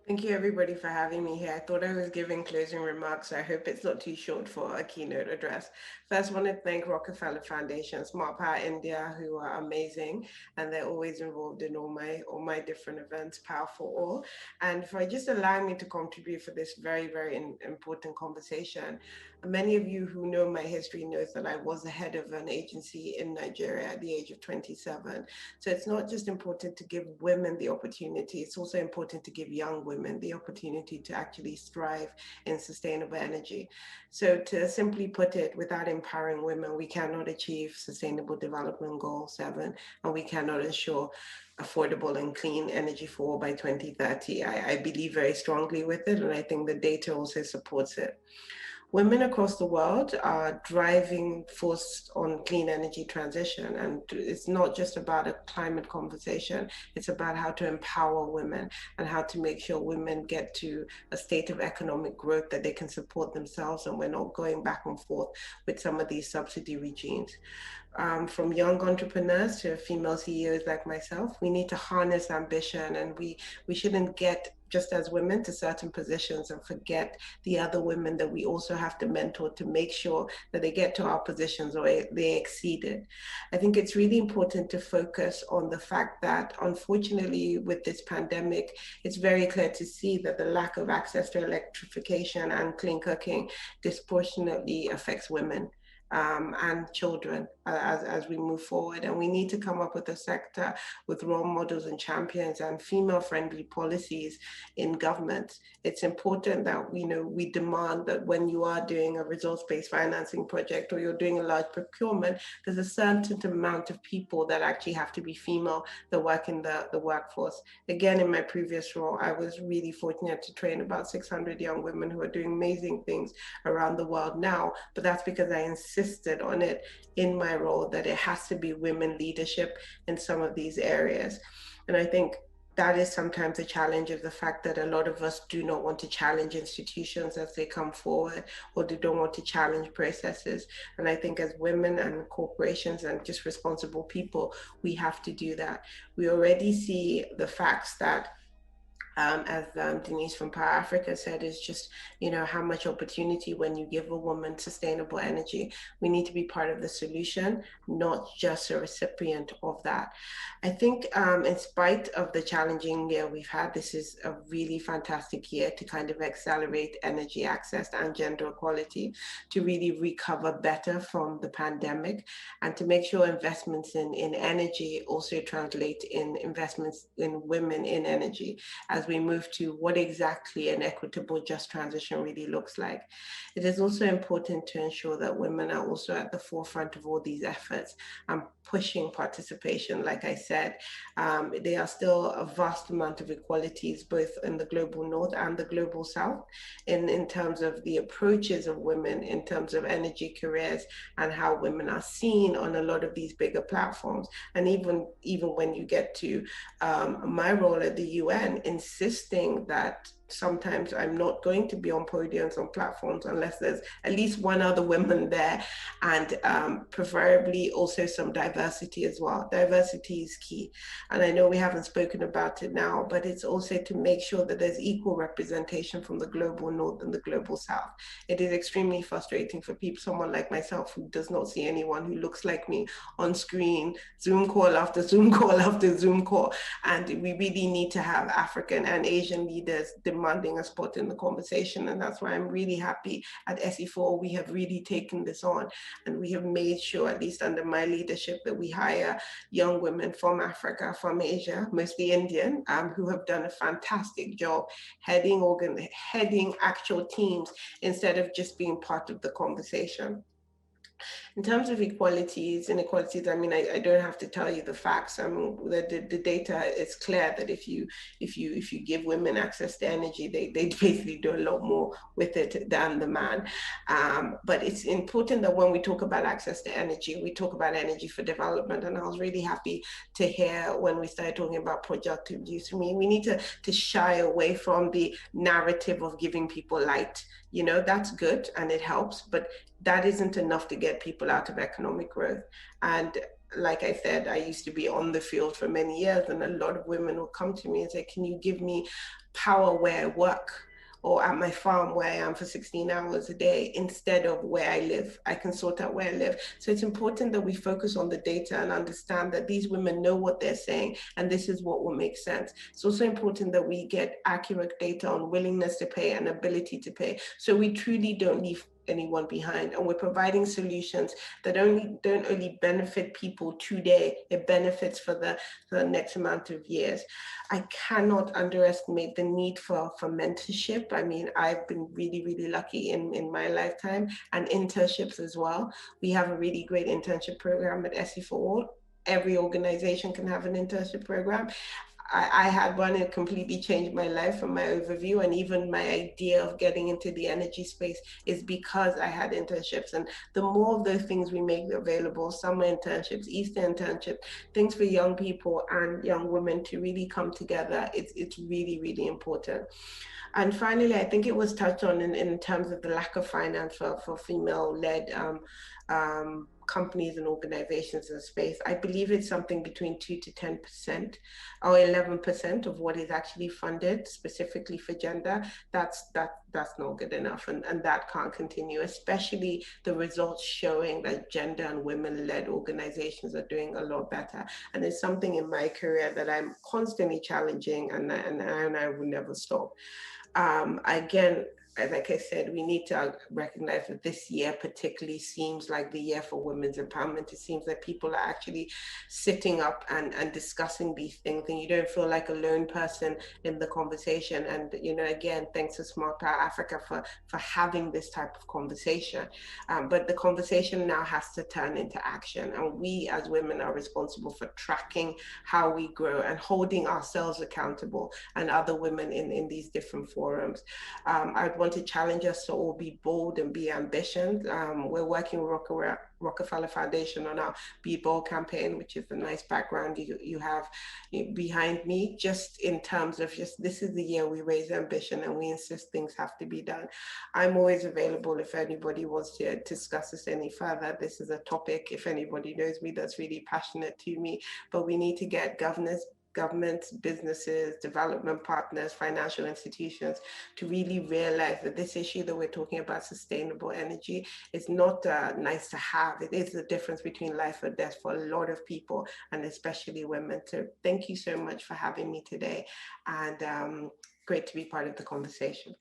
Thank you, everybody, for having me here. I thought I was giving closing remarks, so I hope it's not too short for a keynote address. First, I want to thank Rockefeller Foundation, Smart Power India, who are amazing, and they're always involved in all my different events, Power for All, and for just allowing me to contribute for this very important conversation. Many of you who know my history knows that I was the head of an agency in Nigeria at the age of 27. So it's not just important to give women the opportunity, it's also important to give young women the opportunity to actually strive in sustainable energy. So to simply put it, without empowering women, we cannot achieve Sustainable Development Goal 7, and we cannot ensure affordable and clean energy for all by 2030. I believe very strongly with it, and I think the data also supports it. Women across the world are driving force on clean energy transition. And it's not just about a climate conversation, it's about how to empower women and how to make sure women get to a state of economic growth that they can support themselves, and we're not going back and forth with some of these subsidy regimes. From young entrepreneurs to female CEOs like myself, we need to harness ambition, and we shouldn't get just as women to certain positions and forget the other women that we also have to mentor to make sure that they get to our positions or they exceed it. I think it's really important to focus on the fact that, unfortunately, with this pandemic, it's very clear to see that the lack of access to electrification and clean cooking disproportionately affects women. And children as we move forward. And we need to come up with a sector with role models and champions and female friendly policies in government. It's important that we demand that when you are doing a results-based financing project or you're doing a large procurement, there's a certain amount of people that actually have to be female that work in the workforce. Again, in my previous role, I was really fortunate to train about 600 young women who are doing amazing things around the world now, but that's because I insisted on it in my role that it has to be women leadership in some of these areas. And I think that is sometimes a challenge of the fact that a lot of us do not want to challenge institutions as they come forward, or they don't want to challenge processes. And I think as women and corporations and just responsible people, we have to do that. We already see the facts that as Denise from Power Africa said, is just, how much opportunity when you give a woman sustainable energy. We need to be part of the solution, not just a recipient of that. I think, in spite of the challenging year we've had, this is a really fantastic year to kind of accelerate energy access and gender equality, to really recover better from the pandemic, and to make sure investments in energy also translate in investments in women in energy as we move to what exactly an equitable, just transition really looks like. It is also important to ensure that women are also at the forefront of all these efforts and pushing participation. Like I said, there are still a vast amount of equalities both in the global north and the global south in terms of the approaches of women, in terms of energy careers, and how women are seen on a lot of these bigger platforms. And even when you get to my role at the UN, insisting that sometimes I'm not going to be on podiums on platforms unless there's at least one other woman there, and preferably also some diversity as well. Diversity is key. And I know we haven't spoken about it now, but it's also to make sure that there's equal representation from the global north and the global south. It is extremely frustrating for people, someone like myself, who does not see anyone who looks like me on screen, Zoom call after Zoom call after Zoom call. And we really need to have African and Asian leaders demanding a spot in the conversation. And that's why I'm really happy at SE4 we have really taken this on. And we have made sure, at least under my leadership, that we hire young women from Africa, from Asia, mostly Indian, who have done a fantastic job heading actual teams instead of just being part of the conversation. In terms of inequalities, I mean, I don't have to tell you the facts. I mean, the data is clear that if you give women access to energy, they basically do a lot more with it than the man. But it's important that when we talk about access to energy, we talk about energy for development. And I was really happy to hear when we started talking about productive use. For me, we need to shy away from the narrative of giving people light. That's good and it helps, but that isn't enough to get people out of economic growth. And like I said, I used to be on the field for many years, and a lot of women will come to me and say, can you give me power where I work, or at my farm where I am for 16 hours a day instead of where I live? I can sort out where I live. So it's important that we focus on the data and understand that these women know what they're saying, and this is what will make sense. It's also important that we get accurate data on willingness to pay and ability to pay, so we truly don't leave anyone behind, and we're providing solutions that don't only benefit people today, it benefits for the next amount of years. I cannot underestimate the need for mentorship. I mean, I've been really, really lucky in my lifetime, and internships as well. We have a really great internship program at SE for All. Every organization can have an internship program. I had one. It completely changed my life and my overview, and even my idea of getting into the energy space is because I had internships. And the more of those things we make available, summer internships, Easter internships, things for young people and young women to really come together, it's really, really important. And finally, I think it was touched on in terms of the lack of finance for female-led companies and organizations in the space. I believe it's something between 2 to 10% or 11% of what is actually funded specifically for gender. That's not good enough, and that can't continue, especially the results showing that gender and women-led organizations are doing a lot better. And it's something in my career that I'm constantly challenging, and I will never stop. Again, like I said, we need to recognize that this year particularly seems like the year for women's empowerment. It seems that people are actually sitting up and discussing these things, and you don't feel like a lone person in the conversation. And, you know, again, thanks to Smart Power Africa for having this type of conversation. But the conversation now has to turn into action. And we as women are responsible for tracking how we grow and holding ourselves accountable and other women in these different forums. I'd want to challenge us to all be bold and be ambitious. We're working with Rockefeller Foundation on our Be Bold campaign, which is a nice background you have behind me, just in terms of just this is the year we raise ambition and we insist things have to be done. I'm always available if anybody wants to discuss this any further. This is a topic, if anybody knows me, that's really passionate to me, but we need to get governments, businesses, development partners, financial institutions to really realize that this issue that we're talking about, sustainable energy, is not nice to have. It is the difference between life or death for a lot of people, and especially women. So thank you so much for having me today, and great to be part of the conversation.